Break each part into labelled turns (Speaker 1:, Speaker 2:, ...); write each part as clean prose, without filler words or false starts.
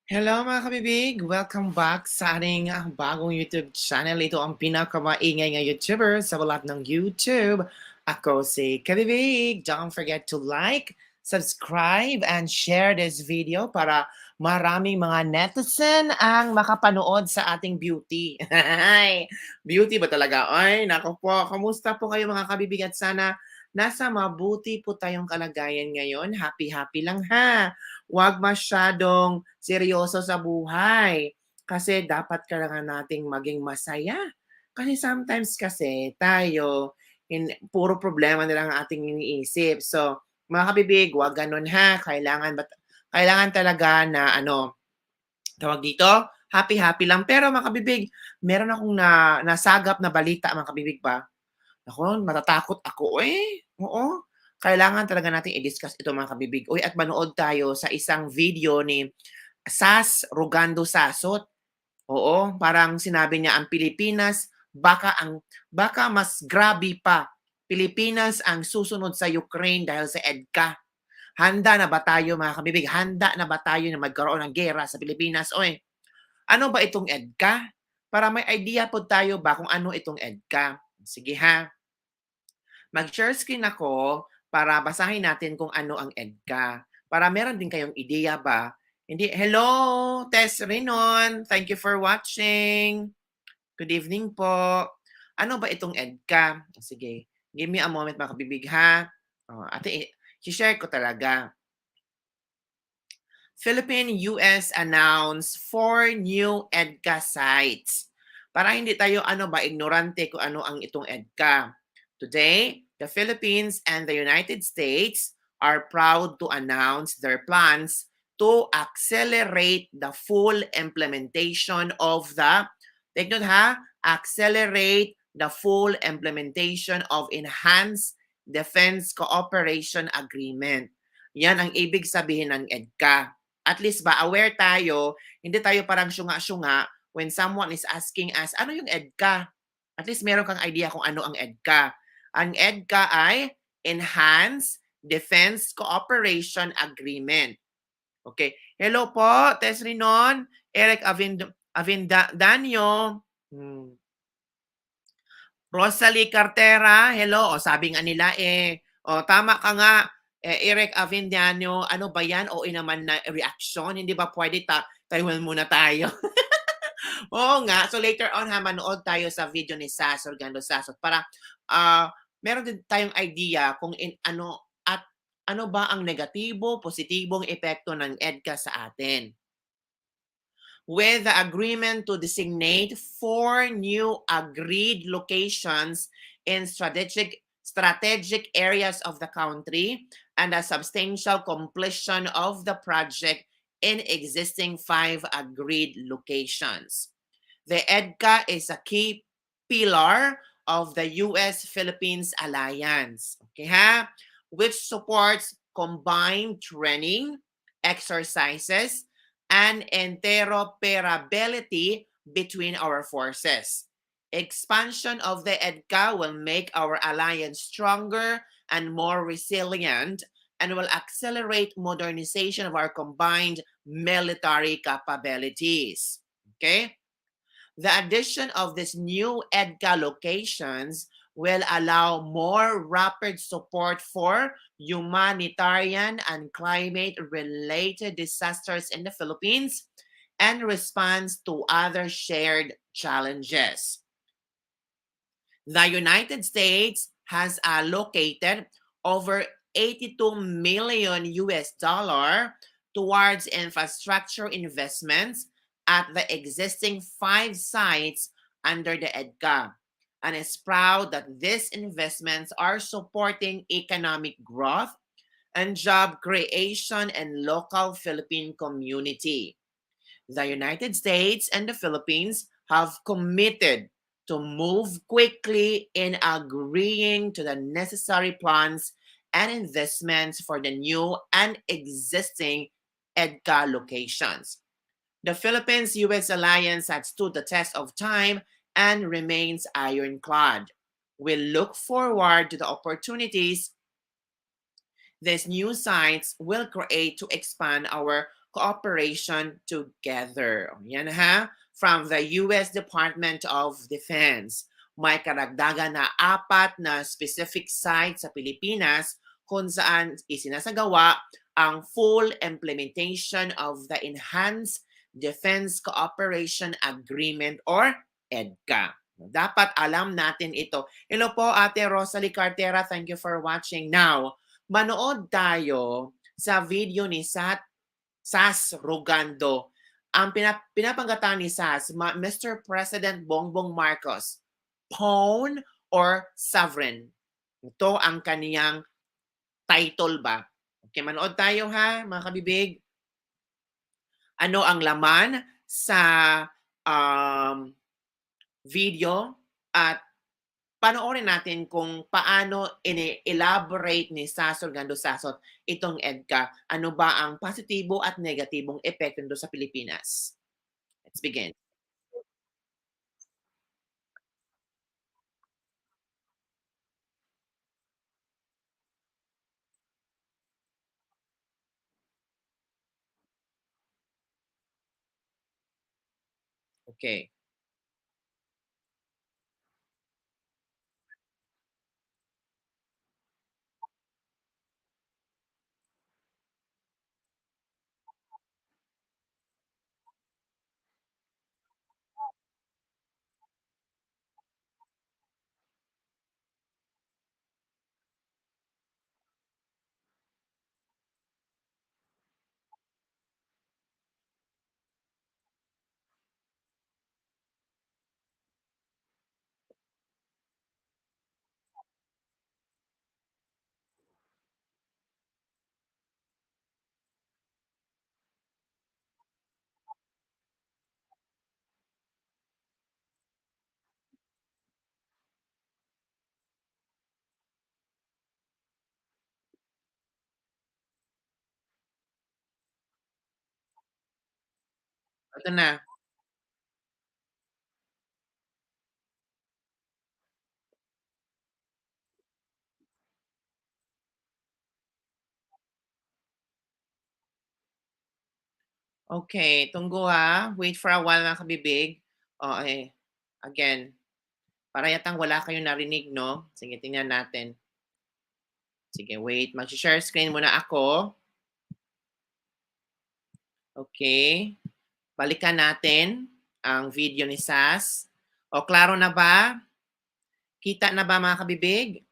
Speaker 1: Hello mga kabibig! Welcome back sa ating bagong YouTube channel. Ito ang pinakamaingay nga YouTuber sa balat ng YouTube. Ako si Kabibig. Don't forget to like, subscribe, and share this video para maraming mga netizen ang makapanood sa ating beauty. Beauty ba talaga? Ay, nako po. Kamusta po kayo mga kabibig at sana nasa mabuti po tayong kalagayan ngayon. Happy-happy lang ha. Huwag masyadong seryoso sa buhay. Kasi dapat kailangan nating maging masaya. Kasi sometimes kasi tayo, puro problema na lang ang ating iniisip. So, mga kabibig, huwag ganun ha. Kailangan talaga na tawag dito, happy-happy lang. Pero mga kabibig, meron akong nasagap na balita mga kabibig ba? Naku, matatakot ako eh. Oo. Kailangan talaga nating i-discuss ito mga kabibig. Uy, at manood tayo sa isang video ni Sas Rogando Sasot. Oo, parang sinabi niya ang Pilipinas baka mas grabe pa. Pilipinas ang susunod sa Ukraine dahil sa Edca. Handa na ba tayo mga kabibig? Handa na ba tayo na magkaroon ng gera sa Pilipinas? Oy, ano ba itong Edca? Para may idea po tayo ba kung ano itong Edca. Sige ha. Mag-share screen ako para basahin natin kung ano ang Edca. Para meron din kayong ideya ba? Hindi, hello, Tess Rinon. Thank you for watching. Good evening po. Ano ba itong Edca? Sige, give me a moment mga kabibig ha. I-share ko talaga. Philippine-US announced 4 new Edca sites. Para hindi tayo ignorante kung ano ang itong Edca. Today, the Philippines and the United States are proud to announce their plans to accelerate the full implementation of take note ha, accelerate the full implementation of Enhanced Defense Cooperation Agreement. Yan ang ibig sabihin ng EDCA. At least ba, aware tayo, hindi tayo parang syunga-syunga when someone is asking us, ano yung EDCA? At least meron kang idea kung ano ang EDCA. Ang EDCA ay Enhanced Defense Cooperation Agreement. Okay. Hello po, Tess Rinon, Eric Avindanyo, Rosalie Cartera, hello. O sabi nga nila tama ka nga, Eric Avindanyo, ano ba yan? O naman na reaction, hindi ba pwede Taiwan muna tayo? Oo nga. So later on manood tayo sa video ni Sas Orgando Sasot para meron din tayong idea kung ano ba ang negatibo, positibong epekto ng EDCA sa atin. With the agreement to designate 4 new agreed locations in strategic areas of the country and a substantial completion of the project in existing 5 agreed locations. The EDCA is a key pillar of the US-Philippines alliance, okay ha? Which supports combined training, exercises, and interoperability between our forces. Expansion of the EDCA will make our alliance stronger and more resilient and will accelerate modernization of our combined military capabilities. Okay? The addition of these new EDCA locations will allow more rapid support for humanitarian and climate-related disasters in the Philippines and response to other shared challenges. The United States has allocated over 82 million US dollar towards infrastructure investments at the existing 5 sites under the EDCA and is proud that these investments are supporting economic growth and job creation in local Philippine community. The United States and the Philippines have committed to move quickly in agreeing to the necessary plans and investments for the new and existing EDCA locations. The Philippines-US alliance has stood the test of time and remains ironclad. We look forward to the opportunities these new sites will create to expand our cooperation together. Yan ha, from the U.S. Department of Defense. May karagdagan na 4 na specific sites sa Pilipinas kung saan isinasagawa ang full implementation of the Enhanced Defense Cooperation Agreement or EDCA. Dapat alam natin ito. Hello po Ate Rosalie Cartera, thank you for watching. Now, manood tayo sa video ni Sas Rogando. Ang pinapanggatan ni Sas, Mr. President Bongbong Marcos, pawn or sovereign. Ito ang kaniyang title ba? Okay, manood tayo ha, mga kabibig. Ano ang laman sa video at panoorin natin kung paano ini-elaborate ni Sas Rogando Sasot itong EDCA. Ano ba ang positibo at negatibong epekto nito sa Pilipinas? Let's begin. Okay. Ito na. Okay, tunggu ha. Wait for a while mga kabibig. Okay. Again, para yatang wala kayong narinig, no? Sige, tingnan natin. Sige, wait. Mag-share screen muna ako. Okay. Balikan natin ang video ni Sas. O, klaro na ba? Kita na ba mga kabibig?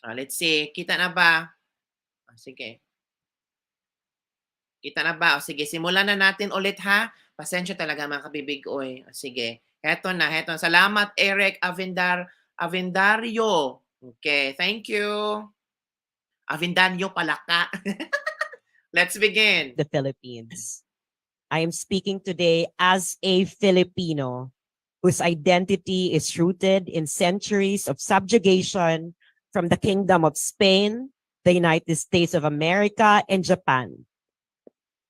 Speaker 1: Let's see. Kita na ba? Sige. Kita na ba? O sige, simulan na natin ulit ha. Pasensya talaga mga kabibig. Oy. O, sige. Heto na, heto. Salamat Eric Avendario. Okay, thank you. Avendario Palaka. Let's begin.
Speaker 2: The Philippines. I am speaking today as a Filipino whose identity is rooted in centuries of subjugation from the Kingdom of Spain, the United States of America, and Japan.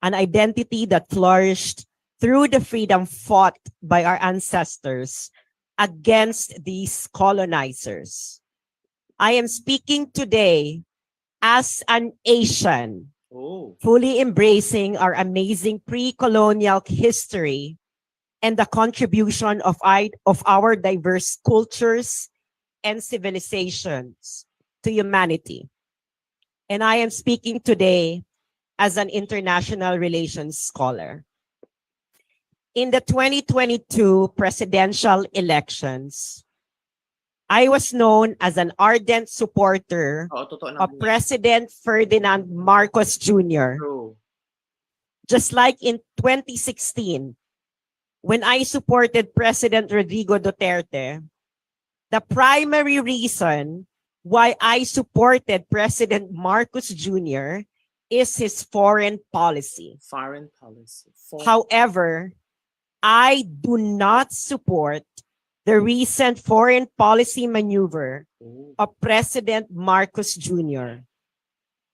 Speaker 2: An identity that flourished through the freedom fought by our ancestors against these colonizers. I am speaking today as an Asian, fully embracing our amazing pre-colonial history and the contribution of our diverse cultures and civilizations to humanity. And I am speaking today as an international relations scholar. In the 2022 presidential elections, I was known as an ardent supporter of President Ferdinand Marcos Jr. Just like in 2016, when I supported President Rodrigo Duterte, the primary reason why I supported President Marcos Jr. is his foreign policy. However, I do not support the recent foreign policy maneuver of President Marcos Jr.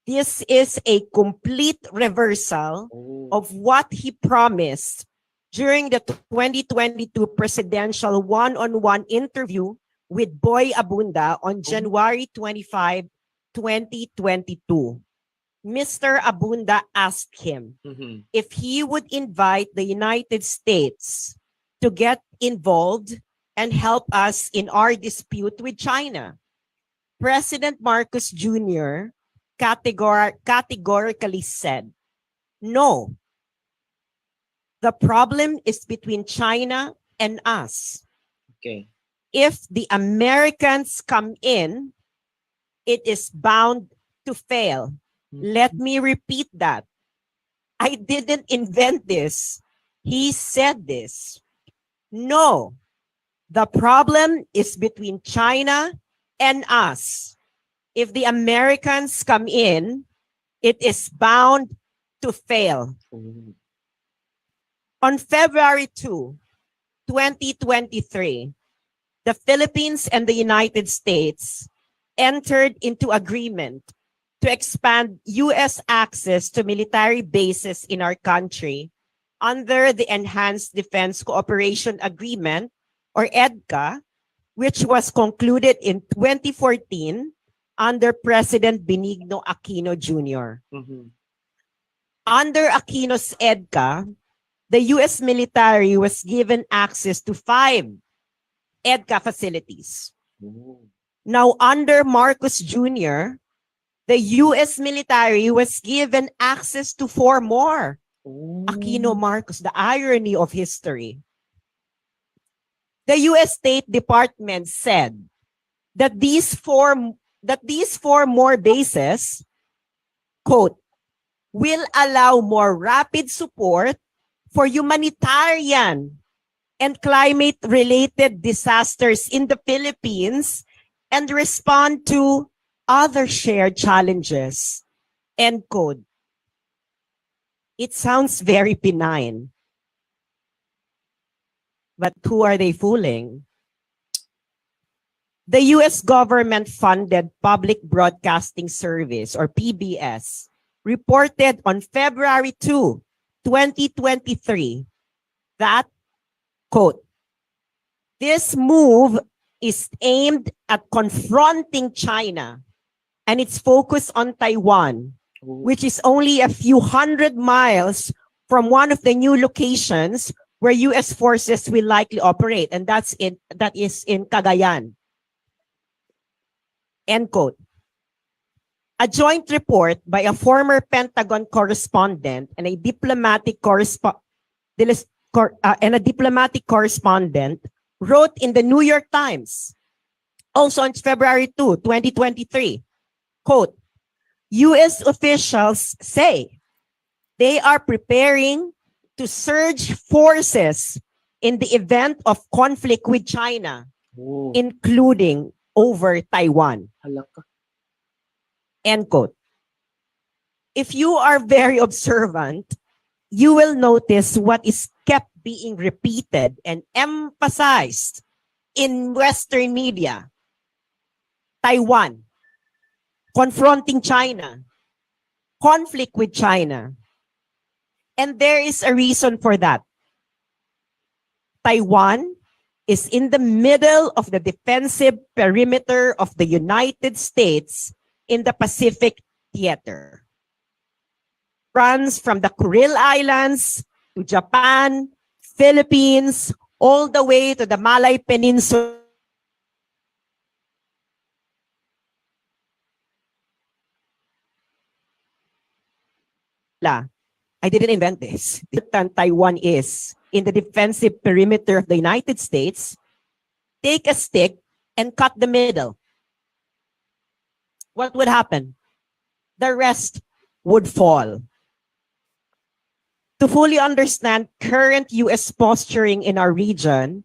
Speaker 2: This is a complete reversal of what he promised during the 2022 presidential one-on-one interview with Boy Abunda on January 25, 2022. Mr. Abunda asked him
Speaker 1: Mhm.
Speaker 2: if he would invite the United States to get involved and help us in our dispute with China. President Marcos Jr. Categorically said, no, the problem is between China and us.
Speaker 1: Okay.
Speaker 2: If the Americans come in, it is bound to fail. Let me repeat that. I didn't invent this. He said this. No, the problem is between China and us. If the Americans come in, it is bound to fail.
Speaker 1: Ooh.
Speaker 2: On February 2, 2023, the Philippines and the United States entered into agreement to expand U.S. access to military bases in our country under the Enhanced Defense Cooperation Agreement, or EDCA, which was concluded in 2014 under President Benigno Aquino Jr.
Speaker 1: Mhm.
Speaker 2: Under Aquino's EDCA, the U.S. military was given access to 5 EDCA facilities.
Speaker 1: Ooh.
Speaker 2: Now, under Marcos Jr., the U.S. military was given access to 4 more. Aquino
Speaker 1: Ooh.
Speaker 2: Marcos, the irony of history. The U.S. State Department said that these four more bases, quote, will allow more rapid support for humanitarian and climate-related disasters in the Philippines and respond to other shared challenges, end quote. It sounds very benign. But who are they fooling? The U.S. government-funded Public Broadcasting Service, or PBS, reported on February 2, 2023, that, quote, this move is aimed at confronting China and it's focused on Taiwan,
Speaker 1: Ooh.
Speaker 2: which is only a few hundred miles from one of the new locations where U.S. forces will likely operate, and that is in Cagayan. End quote. A joint report by a former Pentagon correspondent and a diplomatic correspondent wrote in the New York Times, also on February 2, 2023, quote, U.S. officials say they are preparing to surge forces in the event of conflict with China,
Speaker 1: Ooh.
Speaker 2: including over Taiwan.
Speaker 1: Halaka.
Speaker 2: End quote. If you are very observant, you will notice what is kept being repeated and emphasized in Western media. Taiwan, confronting China, conflict with China. And there is a reason for that. Taiwan is in the middle of the defensive perimeter of the United States in the Pacific theater. Runs from the Kuril Islands to Japan, Philippines, all the way to the Malay Peninsula. I didn't invent this. Taiwan is in the defensive perimeter of the United States. Take a stick and cut the middle. What would happen? The rest would fall. To fully understand current U.S. posturing in our region,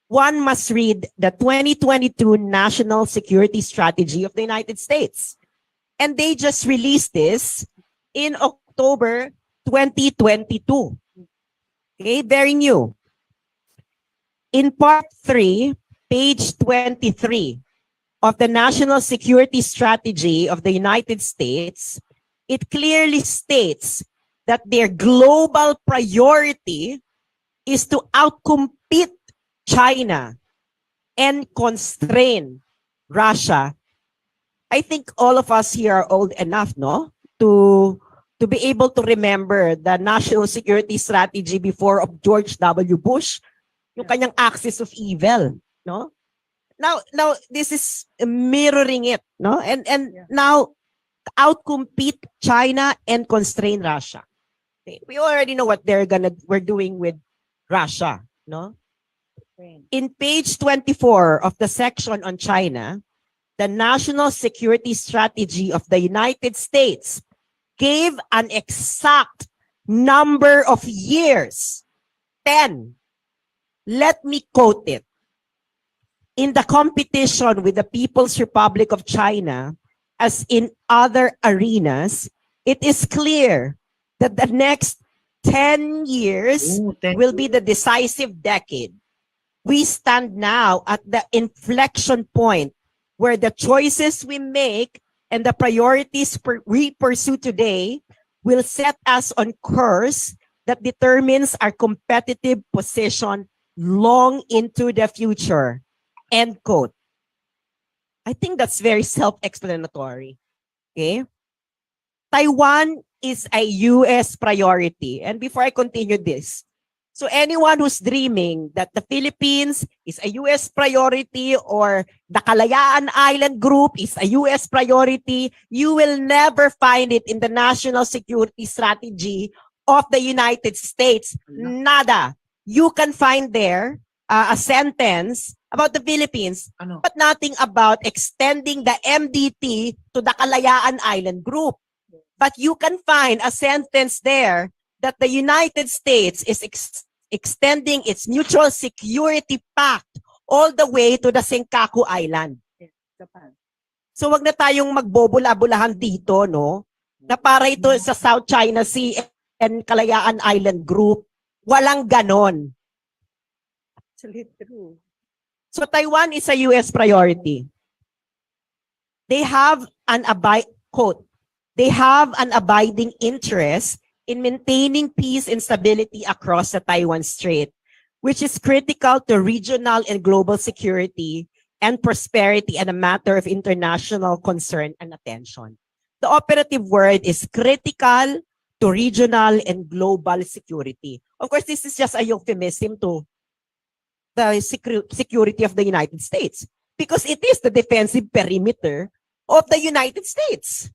Speaker 2: one must read the 2022 National Security Strategy of the United States. And they just released this in October 2022. Okay, very new. In part 3, page 23 of the National Security Strategy of the United States, it clearly states that their global priority is to outcompete China and constrain Russia. I think all of us here are old enough, no? to be able to remember the national security strategy before of George W. Bush, yung kanyang axis of evil, no? Now this is mirroring it, no? And now outcompete China and constrain Russia. Okay. We already know what we're doing with Russia, no? In page 24 of the section on China, the national security strategy of the United States gave an exact number of years, 10. Let me quote it. In the competition with the People's Republic of China, as in other arenas, it is clear that the next 10 years will be the decisive decade. We stand now at the inflection point where the choices we make and the priorities we pursue today will set us on course that determines our competitive position long into the future. End quote. I think that's very self-explanatory. Okay? Taiwan is a U.S. priority. And before I continue this, so anyone who's dreaming that the Philippines is a U.S. priority or the Kalayaan Island Group is a U.S. priority, you will never find it in the national security strategy of the United States. Nada. You can find there a sentence about the Philippines, but nothing about extending the MDT to the Kalayaan Island Group. But you can find a sentence there that the United States is extending its mutual security pact all the way to the Senkaku Island. So wag na tayong magbobula-bulahan dito, no? Na para ito sa South China Sea and Kalayaan Island Group. Walang ganon. True. So Taiwan is a U.S. priority. They have quote, they have an abiding interest in maintaining peace and stability across the Taiwan Strait, which is critical to regional and global security and prosperity and a matter of international concern and attention. The operative word is critical to regional and global security. Of course, this is just a euphemism to the security of the United States because it is the defensive perimeter of the United States.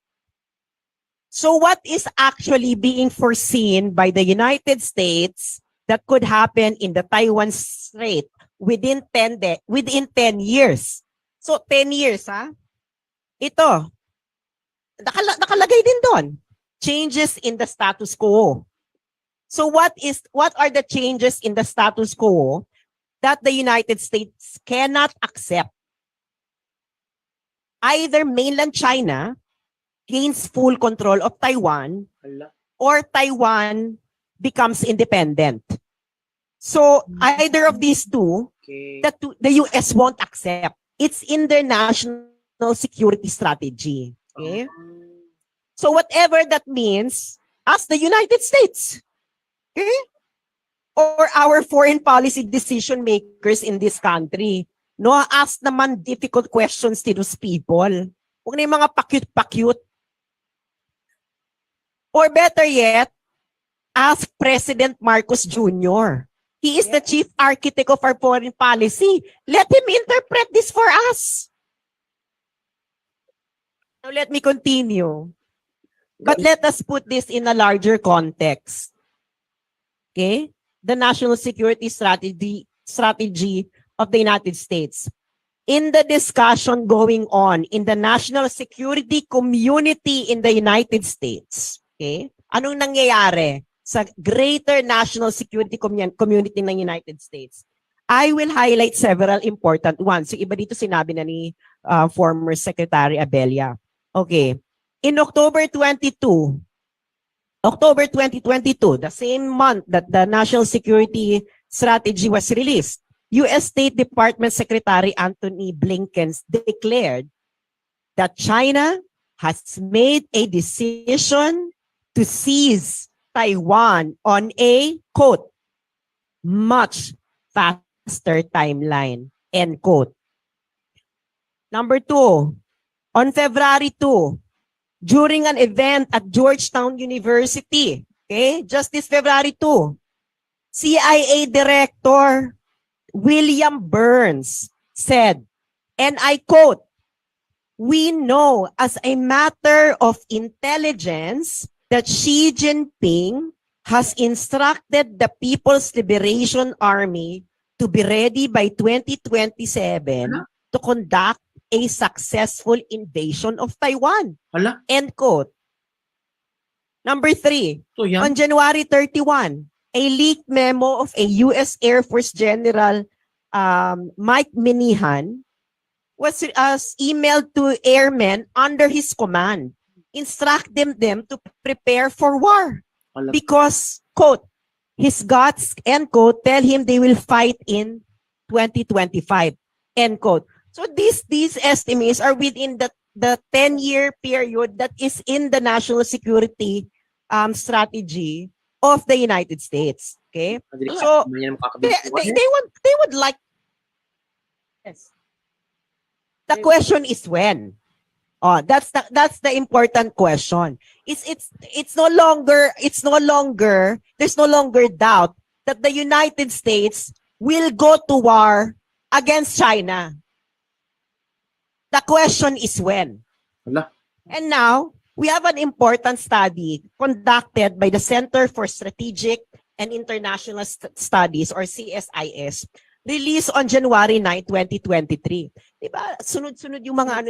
Speaker 2: So what is actually being foreseen by the United States that could happen in the Taiwan Strait within 10 years? So 10 years, ha? Ito, nakalagay din doon. Changes in the status quo. So what are the changes in the status quo that the United States cannot accept? Either mainland China gains full control of Taiwan or Taiwan becomes independent. So either of these two, the US won't accept. It's in their national security strategy. Okay? So whatever that means, as the United States, okay? Or our foreign policy decision makers in this country, no, ask naman difficult questions to those people. Huwag na yung mga pakyut-pakyut. Or better yet, ask President Marcos Jr. He is the chief architect of our foreign policy. Let him interpret this for us. Now let me continue. But let us put this in a larger context. Okay? The national security strategy of the United States. In the discussion going on in the national security community in the United States, okay? Anong nangyayari sa greater national security community ng United States? I will highlight several important ones. Yung iba dito sinabi na ni former Secretary Abella. Okay. In October 2022, the same month that the national security strategy was released, U.S. State Department Secretary Antony Blinken declared that China has made a decision to seize Taiwan on a, quote, much faster timeline, end quote. Number 2, on February 2, during an event at Georgetown University. Okay, just this February 2, CIA Director William Burns said, and I quote, "We know as a matter of intelligence that Xi Jinping has instructed the People's Liberation Army to be ready by 2027 to conduct a successful invasion of Taiwan."
Speaker 1: Hala,
Speaker 2: End quote. Number 3,
Speaker 1: so yan.
Speaker 2: on January 31, a leaked memo of a U.S. Air Force General Mike Minihan was emailed to airmen under his command, instructing them to prepare for war.
Speaker 1: Hala.
Speaker 2: Because, quote, his guts, end quote, tell him they will fight in 2025, end quote. So these estimates are within the 10-year period that is in the national security strategy of the United States. Okay? So they would like, yes. The question is when. Oh, that's the important question. It's no longer there's no longer doubt that the United States will go to war against China. The question is when.
Speaker 1: Hala.
Speaker 2: And now, we have an important study conducted by the Center for Strategic and International Studies, or CSIS, released on January 9, 2023. Diba? Sunod-sunod yung mga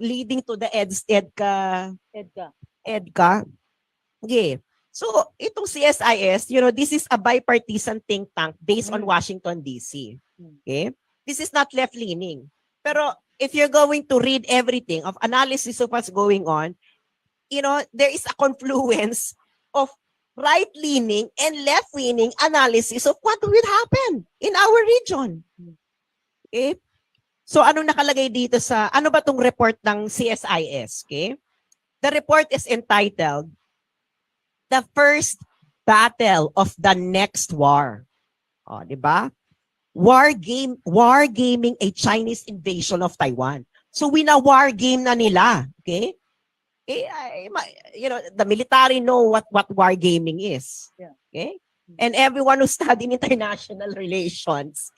Speaker 2: leading to the Edca. Okay. So, itong CSIS, this is a bipartisan think tank based on Washington, D.C. Okay? This is not left-leaning. Pero, if you're going to read everything of analysis of what's going on, there is a confluence of right-leaning and left-leaning analysis of what will happen in our region. Okay? So, anong nakalagay dito ano ba tong report ng CSIS? Okay? The report is entitled, The First Battle of the Next War. O, di ba? Wargaming a Chinese invasion of Taiwan. So, wina-wargame na nila. Okay? The military know what wargaming is.
Speaker 3: Yeah.
Speaker 2: Okay? And everyone who studied international relations,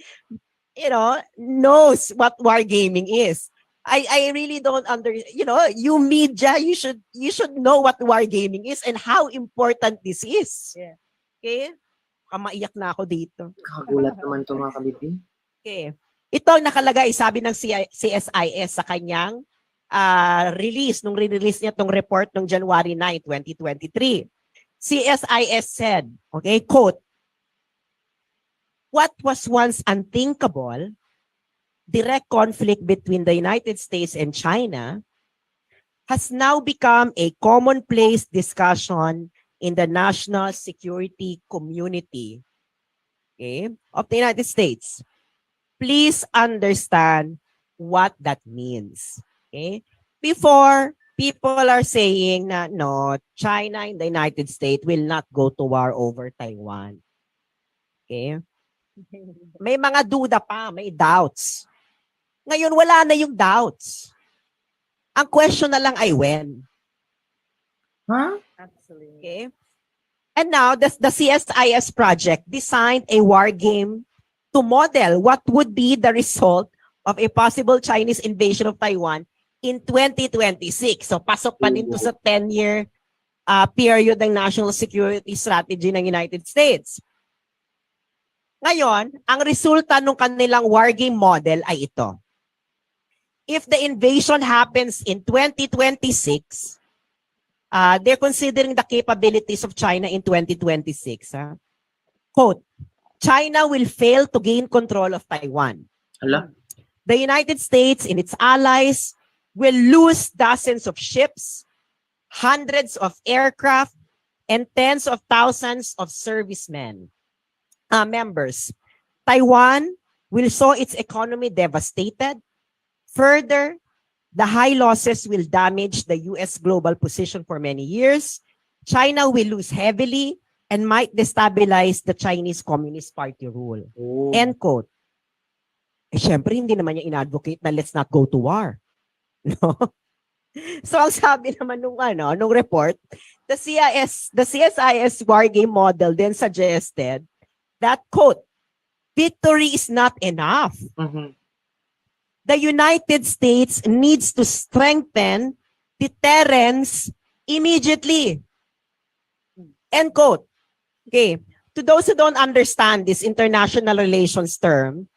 Speaker 2: knows what wargaming is. I really don't you media, you should know what wargaming is and how important this is.
Speaker 3: Yeah.
Speaker 2: Okay? Maiyak na ako dito.
Speaker 1: Kagulat naman ito mga kalibing.
Speaker 2: Okay. Ito ang nakalagay, sabi ng CSIS sa kanyang release, nung re-release niya itong report noong January 9, 2023. CSIS said, okay, quote, "What was once unthinkable, direct conflict between the United States and China, has now become a commonplace discussion in the national security community, okay, of the United States. Please understand what that means." Okay? Before, people are saying na no, China and the United States will not go to war over Taiwan. Okay? May mga duda pa, may doubts. Ngayon, wala na yung doubts. Ang question na lang ay when.
Speaker 1: Ha?
Speaker 3: Absolutely.
Speaker 2: Okay? And now, the CSIS project designed a war game to model what would be the result of a possible Chinese invasion of Taiwan in 2026. So, pasok pa din to sa 10-year period ng national security strategy ng United States. Ngayon, ang resulta ng kanilang war game model ay ito. If the invasion happens in 2026, they're considering the capabilities of China in 2026. Quote, "China will fail to gain control of Taiwan.
Speaker 1: Hala.
Speaker 2: The United States and its allies will lose dozens of ships, hundreds of aircraft, and tens of thousands of servicemen, members. Taiwan will saw its economy devastated. Further, the high losses will damage the U.S. global position for many years. China will lose heavily and might destabilize the Chinese Communist Party rule."
Speaker 1: Oh.
Speaker 2: End quote. Syempre, hindi naman niya in-advocate na let's not go to war. No? So ang sabi naman nung report, the CSIS war game model then suggested that, quote, victory is not enough.
Speaker 1: Mhm.
Speaker 2: The United States needs to strengthen deterrence immediately. End quote. Okay. To those who don't understand this international relations term,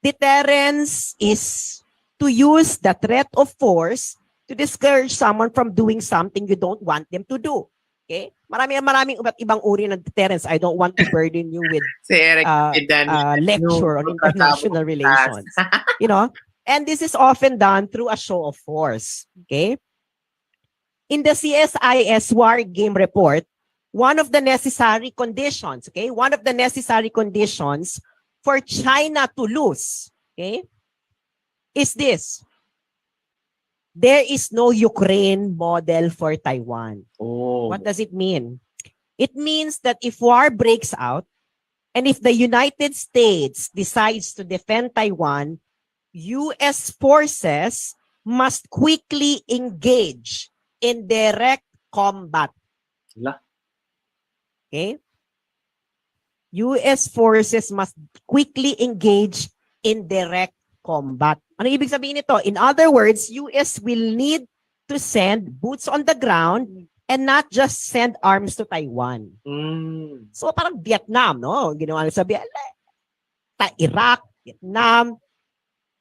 Speaker 2: deterrence is to use the threat of force to discourage someone from doing something you don't want them to do. Okay? Maraming iba't ibang uri ng deterrence. I don't want to burden you with
Speaker 1: Si Eric Apidan
Speaker 2: lecture on international relations. You know? And this is often done through a show of force. Okay? In the CSIS War Game Report, one of the necessary conditions, okay, one of the necessary conditions for China to lose, okay, is this. There is no Ukraine model for Taiwan.
Speaker 1: Oh.
Speaker 2: What does it mean? It means that if war breaks out, and if the United States decides to defend Taiwan, U.S. forces must quickly engage in direct combat.
Speaker 1: Wala.
Speaker 2: Okay? U.S. forces must quickly engage in direct combat. Ano ibig sabihin nito? In other words, U.S. will need to send boots on the ground and not just send arms to Taiwan.
Speaker 1: Mm.
Speaker 2: So parang Vietnam, no? Ginawa nila sa Iraq, Vietnam,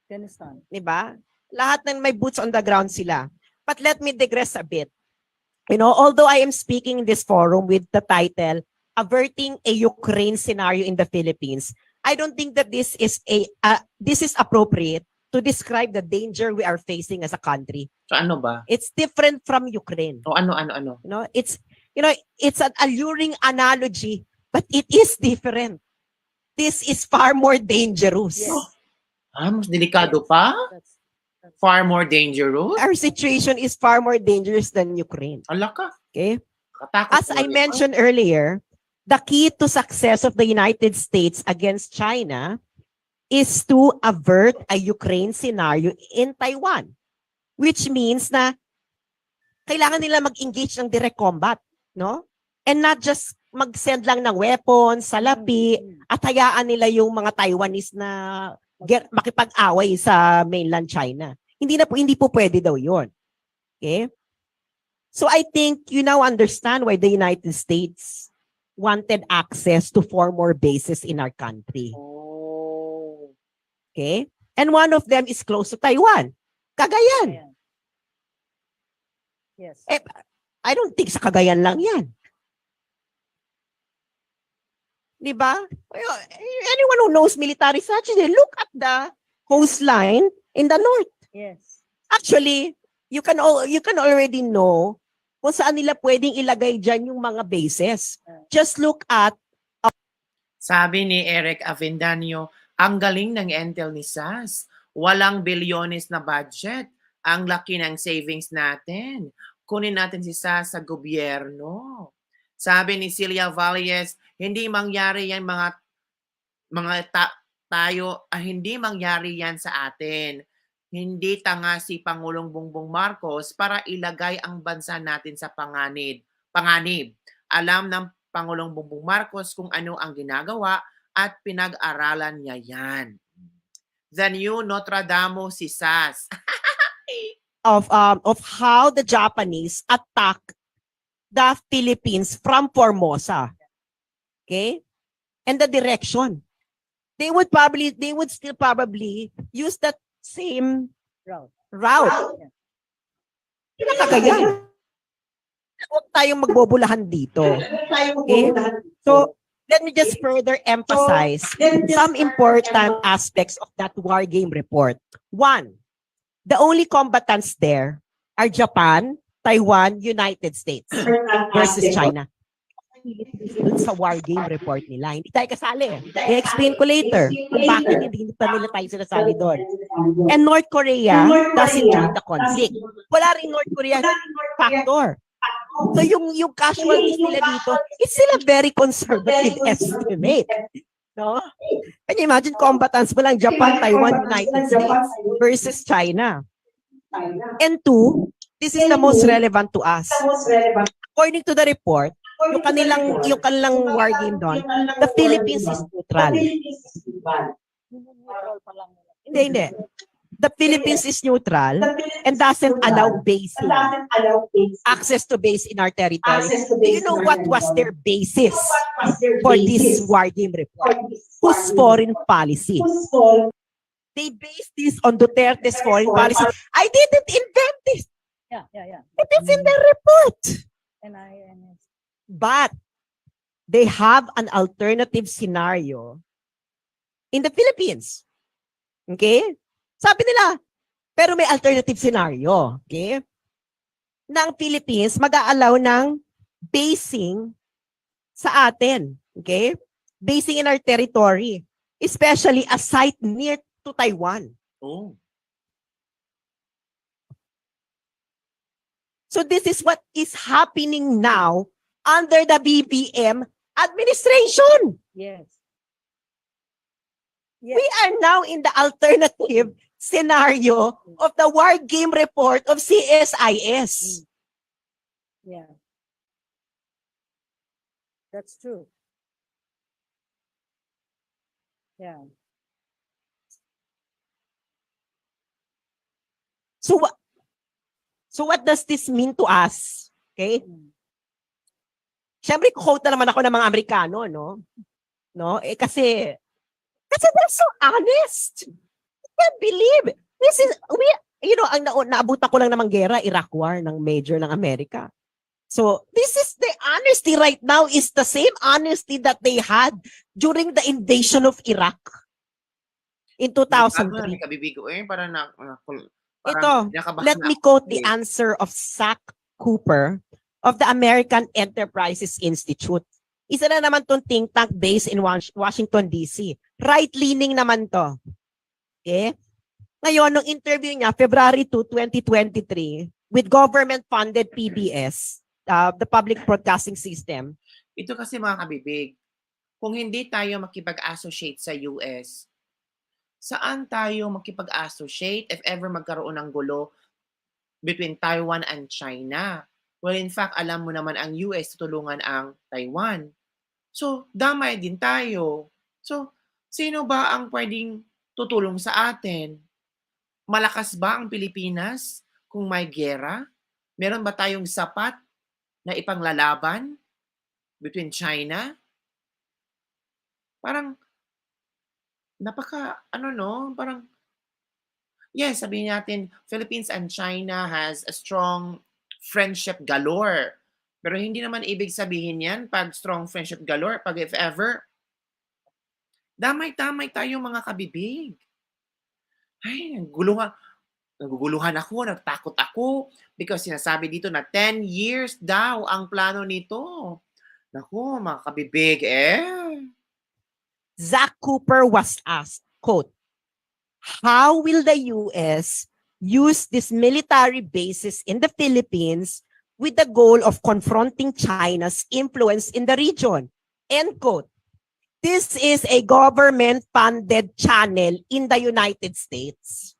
Speaker 3: Afghanistan.
Speaker 2: diba? Lahat ng may boots on the ground sila. But let me digress a bit. You know, although I am speaking in this forum with the title, Averting a Ukraine Scenario in the Philippines, I don't think that this is appropriate to describe the danger we are facing as a country.
Speaker 1: So ano ba?
Speaker 2: It's different from Ukraine.
Speaker 1: O ano?
Speaker 2: You know, it's an alluring analogy, but it is different. This is far more dangerous.
Speaker 3: Yes.
Speaker 1: Mas delikado pa?
Speaker 3: That's
Speaker 1: Far more dangerous?
Speaker 2: Our situation is far more dangerous than Ukraine.
Speaker 1: Ala ka.
Speaker 2: Okay?
Speaker 1: Katakot
Speaker 2: As I mentioned earlier, the key to success of the United States against China is to avert a Ukraine scenario in Taiwan. Which means na kailangan nila mag-engage ng direct combat, no? And not just mag-send lang ng weapons, salapi, at hayaan nila yung mga Taiwanese na makipag-away sa mainland China. Hindi po pwede daw yun. Okay? So I think you now understand why the United States wanted access to 4 more bases in our country.
Speaker 1: Oh.
Speaker 2: Okay? And one of them is close to Taiwan. Cagayan.
Speaker 3: Ayan. Yes.
Speaker 2: I don't think sa Cagayan lang yan. Diba? Anyone who knows military strategy, look at the coastline in the north.
Speaker 3: Yes.
Speaker 2: Actually, you can already know kung saan nila pwedeng ilagay dyan yung mga bases. Just look at
Speaker 1: Sabi ni Eric Avendaño, ang galing ng intel ni SAS. Walang bilyones na budget. Ang laki ng savings natin. Kunin natin si SAS sa gobyerno. Sabi ni Celia Valles, hindi mangyari yan hindi mangyari yan sa atin. Hindi tanga si Pangulong Bongbong Marcos para ilagay ang bansa natin sa panganib. Alam ng Pangulong Bongbong Marcos kung ano ang ginagawa at pinag-aralan niya yan. The new Notre Dame si SAS.
Speaker 2: of how the Japanese attack the Philippines from Formosa. Okay? And the direction. They would still probably use that same route. Pinakagayan. Huwag tayong magbobulahan dito. Okay? So, let me just further emphasize some important aspects of that war game report. One, the only combatants there are Japan, Taiwan, United States versus China. Dun sa war game report nila. Hindi tayo kasali. I-explain ko later kung bakit hindi pa nila tayo sinasali doon. And North Korea doesn't join the conflict. Wala rin North Korea factor. So yung casualties nila dito, it's still a very conservative estimate. No? Can you imagine combatants mo lang Japan, Taiwan, United States versus China? And 2, this is the most relevant to us. According to the report, yung kanilang war game doon, the Philippines is neutral. Hindi. The Philippines is neutral and doesn't allow basing, access to base in our territory. Do you know what was their basis for this war game report? Whose foreign policy? They based this on Duterte's foreign policy. I didn't invent this.
Speaker 3: Yeah.
Speaker 2: It is in the report.
Speaker 3: NINS.
Speaker 2: But they have an alternative scenario in the Philippines. Okay? Sabi nila, pero may alternative scenario. Okay? Na ang Philippines mag-aalaw ng basing sa atin. Okay? Basing in our territory. Especially a site near to Taiwan.
Speaker 1: Oh.
Speaker 2: So this is what is happening now under the BBM administration.
Speaker 3: Yes.
Speaker 2: We are now in the alternative scenario of the war game report of CSIS.
Speaker 3: Yeah. That's true. Yeah.
Speaker 2: So what does this mean to us? Okay? Siyempre, quote na naman ako ng mga Amerikano, no? No? Kasi they're so honest. I can't believe. Naabutan ko lang namang gera, Iraq War ng major ng Amerika. So, this is the honesty right now is the same honesty that they had during the invasion of Iraq in 2003.
Speaker 1: Kabibigo
Speaker 2: Ito, let me quote the answer of Zach Cooper of the American Enterprises Institute. Isa na naman itong think tank based in Washington, D.C. Right-leaning naman to. Okay? Ngayon, nung interview niya, February 2, 2023, with government-funded PBS, the Public Broadcasting System.
Speaker 1: Ito kasi mga kabibig, kung hindi tayo makipag-associate sa US, saan tayo makipag-associate if ever magkaroon ng gulo between Taiwan and China? Well, in fact, alam mo naman ang US tutulungan ang Taiwan. So, damay din tayo. So, sino ba ang pwedeng tutulong sa atin? Malakas ba ang Pilipinas kung may giyera? Meron ba tayong sapat na ipanglalaban between China? Parang parang, yes, sabihin natin, Philippines and China has a strong friendship galore. Pero hindi naman ibig sabihin yan, pag strong friendship galore, pag if ever, damay-damay tayo mga kabibig. Ay, naguguluhan ako, nagtakot ako, because sinasabi dito na 10 years daw ang plano nito. Naku, mga kabibig,
Speaker 2: Zach Cooper was asked, quote, how will the U.S. use this military bases in the Philippines with the goal of confronting China's influence in the region? End quote. This is a government-funded channel in the United States.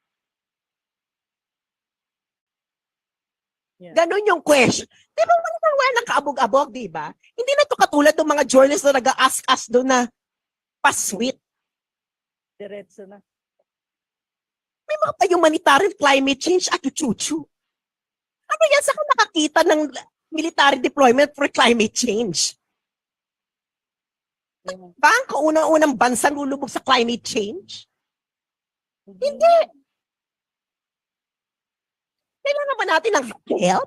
Speaker 3: Yeah.
Speaker 2: Ganun yung question. Di ba walang kaabog-abog, di ba? Hindi na to katulad ng mga journalists na nag-ask us doon na pasweet.
Speaker 3: Diretso na.
Speaker 2: May mga pa humanitarian climate change at chuchu. Ano yan? Saan ka nakakita ng military deployment for climate change? Ba ang kaunang-unang bansa lulubog sa climate change? Hindi. Kailangan ba natin ng help?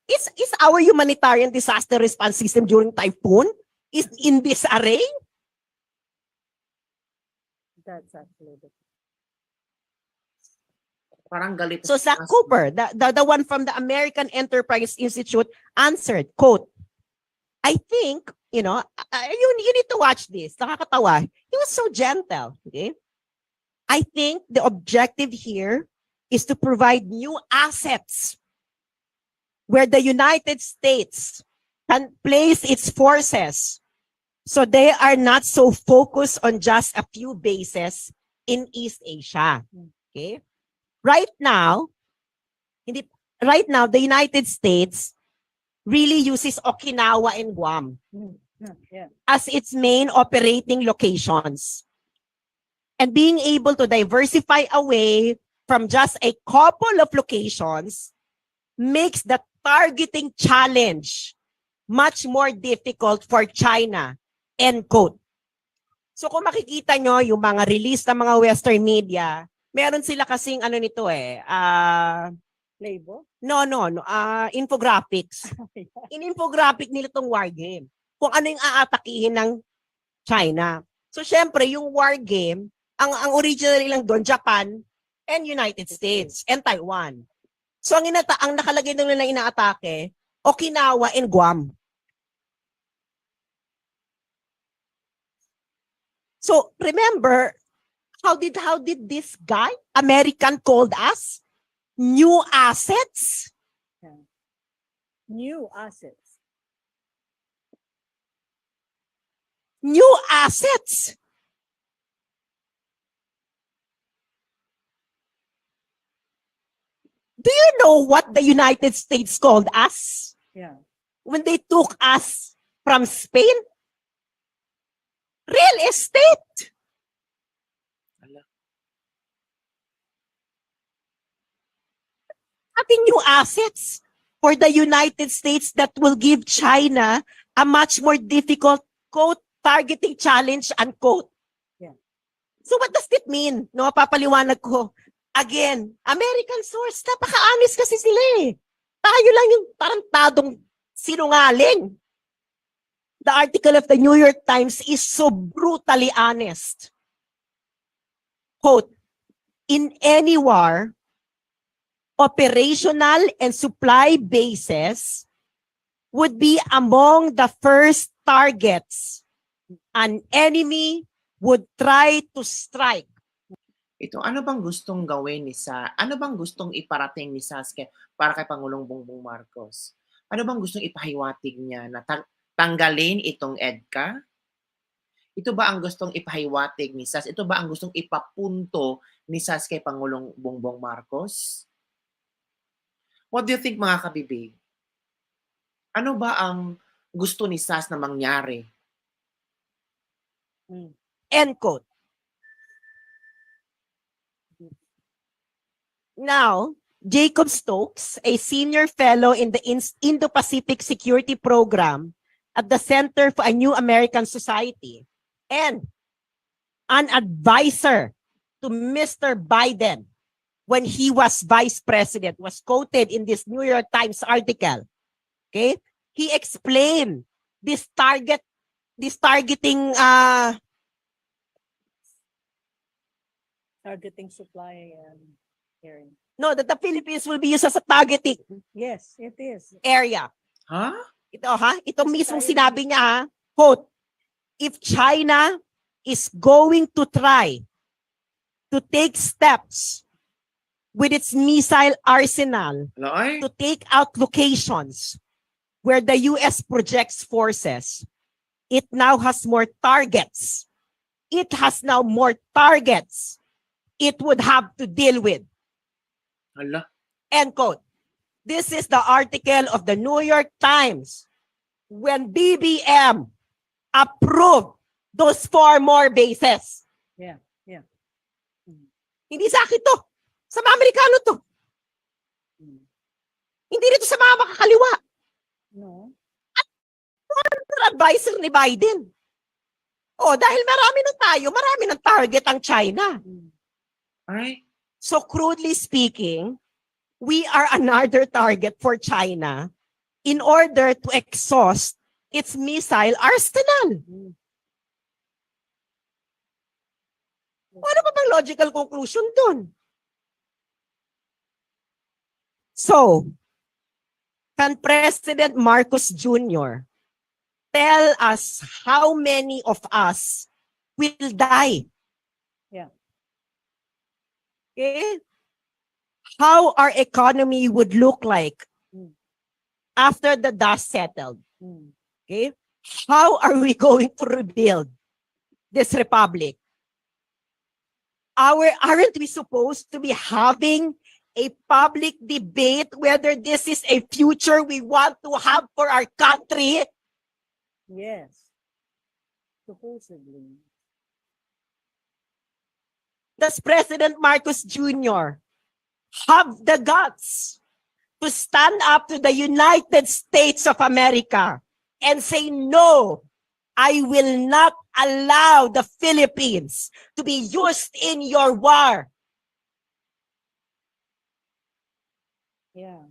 Speaker 2: Is our humanitarian disaster response system during typhoon is in disarray?
Speaker 3: That's actually the
Speaker 1: parang galit.
Speaker 2: So Zach Cooper, the one from the American Enterprise Institute, answered, quote, I think, you need to watch this. Nakakatawa. He was so gentle. Okay? I think the objective here is to provide new assets where the United States can place its forces so they are not so focused on just a few bases in East Asia. Okay? Right now, right now, the United States really uses Okinawa and Guam
Speaker 3: Yeah.
Speaker 2: as its main operating locations. And being able to diversify away from just a couple of locations makes the targeting challenge much more difficult for China, end quote. So kung makikita nyo yung mga release ng mga Western media, meron sila kasing ano nito
Speaker 3: Label?
Speaker 2: no, infographics. In-infographic nila tong war game. Kung ano yung aatakihin ng China. So syempre, yung war game, ang original lang doon, Japan and United States and Taiwan. So ang nakalagay doon nila inaatake, Okinawa and Guam. So remember, how did this guy, American, called us? New assets?
Speaker 3: New assets.
Speaker 2: New assets. Do you know what the United States called us
Speaker 3: Yeah.
Speaker 2: when they took us from Spain? Real estate. Ating new assets for the United States that will give China a much more difficult, quote, targeting challenge, unquote.
Speaker 3: Yeah.
Speaker 2: So what does it mean? No, papaliwanag ko. Again, American source, napaka-honest kasi sila eh. Tayo lang yung tarantadong sinungaling. The article of the New York Times is so brutally honest. Quote, in any war, operational and supply bases would be among the first targets an enemy would try to strike.
Speaker 1: Ito, ano bang gustong gawin ni ano bang gustong iparating ni Sasuke para kay Pangulong Bongbong Marcos? Ano bang gustong ipahiwatig niya na tanggalin itong Edca? Ito ba ang gustong ipahiwatig ni Sas? Ito ba ang gustong ipapunto ni Sas kay Pangulong Bongbong Marcos? What do you think, mga kabibig? Ano ba ang gusto ni Sas na mangyari?
Speaker 2: End quote. Now, Jacob Stokes, a senior fellow in the Indo-Pacific Security Program at the Center for a New American Society and an advisor to Mr. Biden when he was vice president, was quoted in this New York Times article. Okay? He explained this targeting
Speaker 3: Targeting supply and hearing.
Speaker 2: no, that the Philippines will be used as a targeting
Speaker 3: Yes, it is.
Speaker 2: area.
Speaker 1: Ha?
Speaker 2: Ito mismong sinabi niya, ha? Quote, if China is going to try to take steps with its missile arsenal
Speaker 1: Loy?
Speaker 2: to take out locations where the U.S. projects forces, it now has more targets. It has now more targets it would have to deal with.
Speaker 1: Hala.
Speaker 2: End quote. This is the article of the New York Times when BBM approved those 4 more bases.
Speaker 3: Yeah.
Speaker 2: Hindi sa akin to. Sa mga Amerikano to. Hindi rito sa mga makakaliwa.
Speaker 3: No.
Speaker 2: Advisor ni Biden. Dahil marami ng target ang China.
Speaker 1: Ay?
Speaker 2: So crudely speaking, we are another target for China in order to exhaust its missile arsenal. Ano pa bang logical conclusion dun? So, can President Marcos Jr. tell us how many of us will die?
Speaker 3: Yeah.
Speaker 2: Okay? How our economy would look like after the dust settled. Okay? How are we going to rebuild this republic? Aren't we supposed to be having a public debate whether this is a future we want to have for our country?
Speaker 3: Yes. Supposedly.
Speaker 2: Does President Marcos Jr. have the guts to stand up to the United States of America and say, no, I will not allow the Philippines to be used in your war?
Speaker 3: Yeah.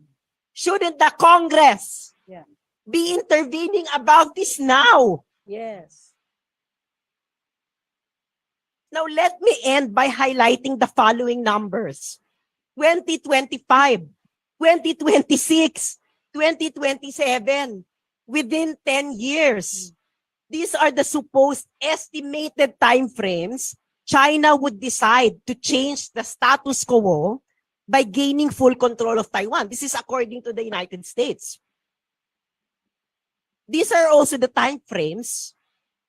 Speaker 2: Shouldn't the Congress
Speaker 3: Yeah.
Speaker 2: be intervening about this now?
Speaker 3: Yes.
Speaker 2: Now, let me end by highlighting the following numbers. 2025, 2026, 2027, within 10 years. These are the supposed estimated timeframes China would decide to change the status quo by gaining full control of Taiwan. This is according to the United States. These are also the timeframes.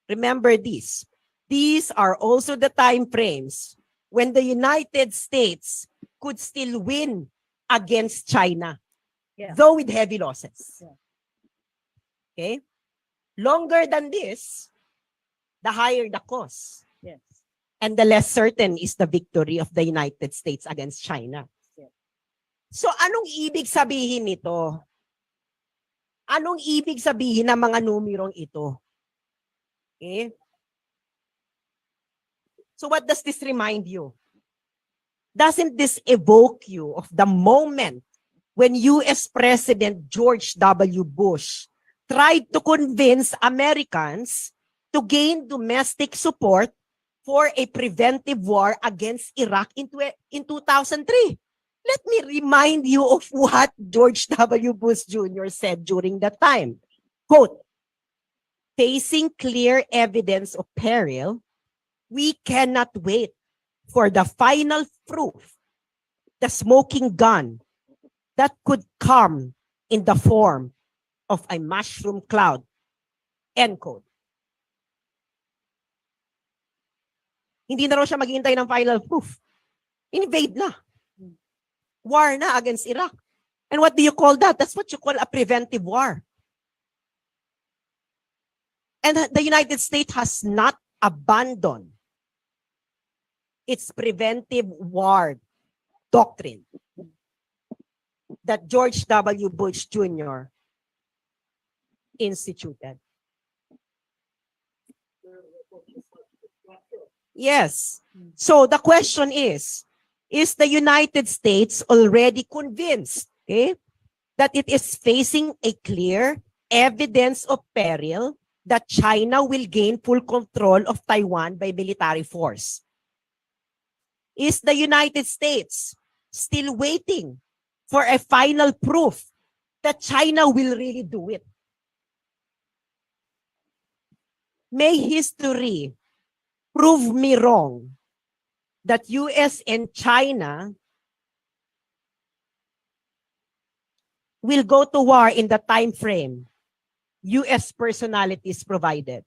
Speaker 2: Remember this. These are also the timeframes when the United States could still win against China,
Speaker 3: Yeah.
Speaker 2: though with heavy losses.
Speaker 3: Yeah.
Speaker 2: Okay? Longer than this, the higher the cost.
Speaker 3: Yes.
Speaker 2: And the less certain is the victory of the United States against China.
Speaker 3: Yeah.
Speaker 2: So anong ibig sabihin nito? Anong ibig sabihin ng mga numerong ito? Okay? So what does this remind you? Doesn't this evoke you of the moment when US President George W. Bush tried to convince Americans to gain domestic support for a preventive war against Iraq in 2003? Let me remind you of what George W. Bush Jr. said during that time. Quote, facing clear evidence of peril, we cannot wait for the final proof, the smoking gun that could come in the form of a mushroom cloud. End quote. Hindi na raw siya maghihintay ng final proof. Invade na. War na against Iraq. And what do you call that? That's what you call a preventive war. And the United States has not abandoned its preventive war doctrine that George W. Bush Jr. instituted. Yes. So the question is the United States already convinced, okay, that it is facing a clear evidence of peril that China will gain full control of Taiwan by military force? Is the United States still waiting for a final proof that China will really do it? May history prove me wrong that US and China will go to war in the time frame US personalities provided.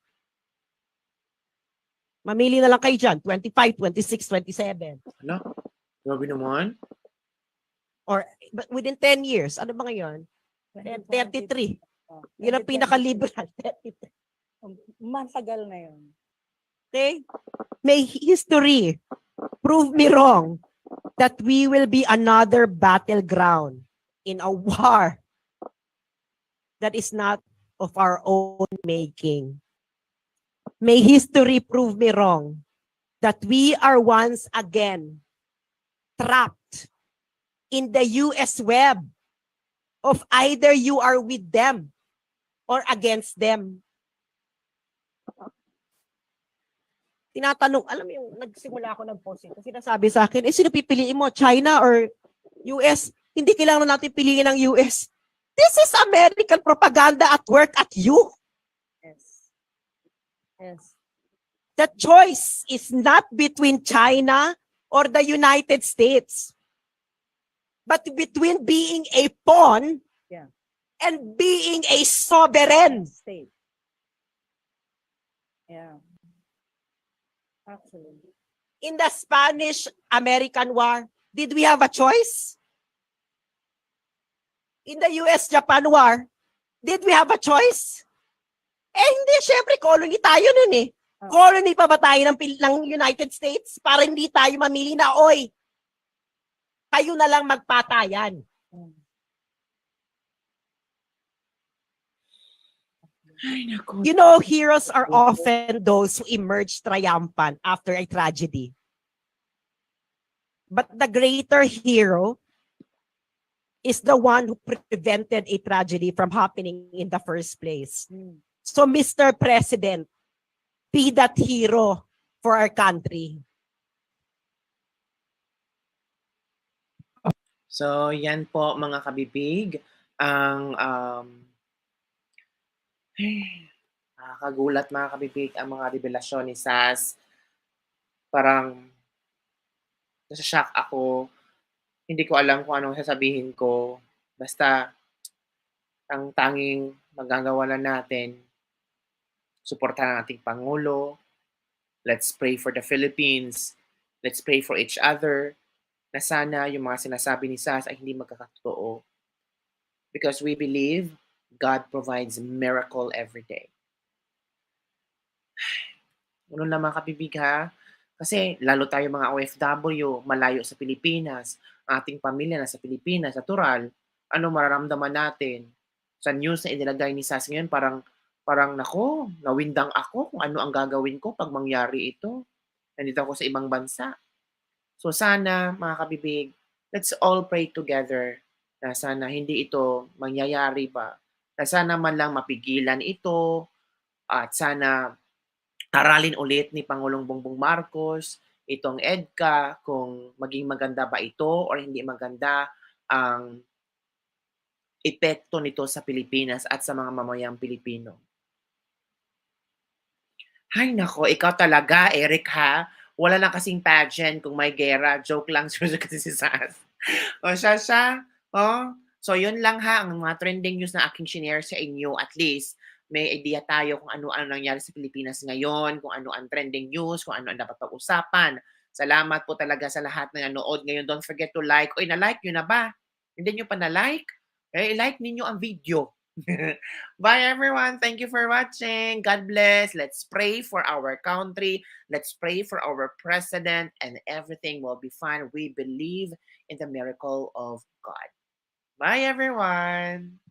Speaker 2: Mamili na lang kayo dyan, 25, 26, 27.
Speaker 1: Ano? Grabe naman.
Speaker 2: Or but within 10 years, ano ba ngayon? 33.
Speaker 3: Oh,
Speaker 2: Yun ang
Speaker 3: 2023.
Speaker 2: pinaka-liberal. 33.
Speaker 3: Matagal na yun.
Speaker 2: Okay? May history prove me wrong that we will be another battleground in a war that is not of our own making. May history prove me wrong that we are once again trapped in the US web of either you are with them or against them. Tinatanong, alam mo yung nagsimula ako ng post ito, sinasabi sa akin, sino pipiliin mo, China or US? Hindi kailangan natin piliin ang US. This is American propaganda at work at you.
Speaker 3: Yes. Yes.
Speaker 2: The choice is not between China or the United States, but between being a pawn
Speaker 3: Yeah.
Speaker 2: and being a sovereign.
Speaker 3: State. Yeah. Actually.
Speaker 2: In the Spanish-American War, did we have a choice? in the US-Japan war, did we have a choice? Eh hindi, syempre colony tayo nun eh. Colony pa ba tayo ng United States para hindi tayo mamili na, oy, kayo na lang magpatayan.
Speaker 1: Ay, naku.
Speaker 2: You know, heroes are often those who emerge triumphant after a tragedy. But the greater hero is the one who prevented a tragedy from happening in the first place. So, Mr. President, be that hero for our country.
Speaker 1: So, yan po mga kabibig, ang nakakagulat mga kabibig ang mga revelasyon ni Sas. Parang nasa-shock ako. Hindi ko alam kung anong sasabihin ko. Basta ang tanging magagawa lang natin, suportahan ang ating Pangulo. Let's pray for the Philippines. Let's pray for each other. Na sana yung mga sinasabi ni Sas ay hindi magkakatotoo. Because we believe God provides miracle every day. Ano na mga kabibig ha? Kasi lalo tayo mga OFW, malayo sa Pilipinas, ating pamilya nasa Pilipinas, natural, ano mararamdaman natin? Sa news na inilagay ni Sas ngayon, parang nako, nawindang ako kung ano ang gagawin ko pag mangyari ito. Nandito ako sa ibang bansa. So sana mga kabibig, let's all pray together na sana hindi ito mangyayari ba. Na sana man lang mapigilan ito at sana aralin ulit ni Pangulong Bongbong Marcos itong Edca kung maging maganda ba ito or hindi maganda ang epekto nito sa Pilipinas at sa mga mamayang Pilipino. Hay nako, ikaw talaga, Eric ha? Wala lang kasing pageant kung may gera. Joke lang, seryoso kasi si Sas. O siya. Oh. So yun lang ha, ang mga trending news na aking shinare sa inyo. At least, may idea tayo kung ano-ano nangyari sa Pilipinas ngayon, kung ano ang trending news, kung ano ang dapat pag-usapan. Salamat po talaga sa lahat na nanood ngayon. Don't forget to like. Oy, na-like nyo na ba? Hindi nyo pa na-like? Eh, like ninyo ang video. Bye everyone. Thank you for watching. God bless. Let's pray for our country. Let's pray for our president and everything will be fine. We believe in the miracle of God. Bye everyone.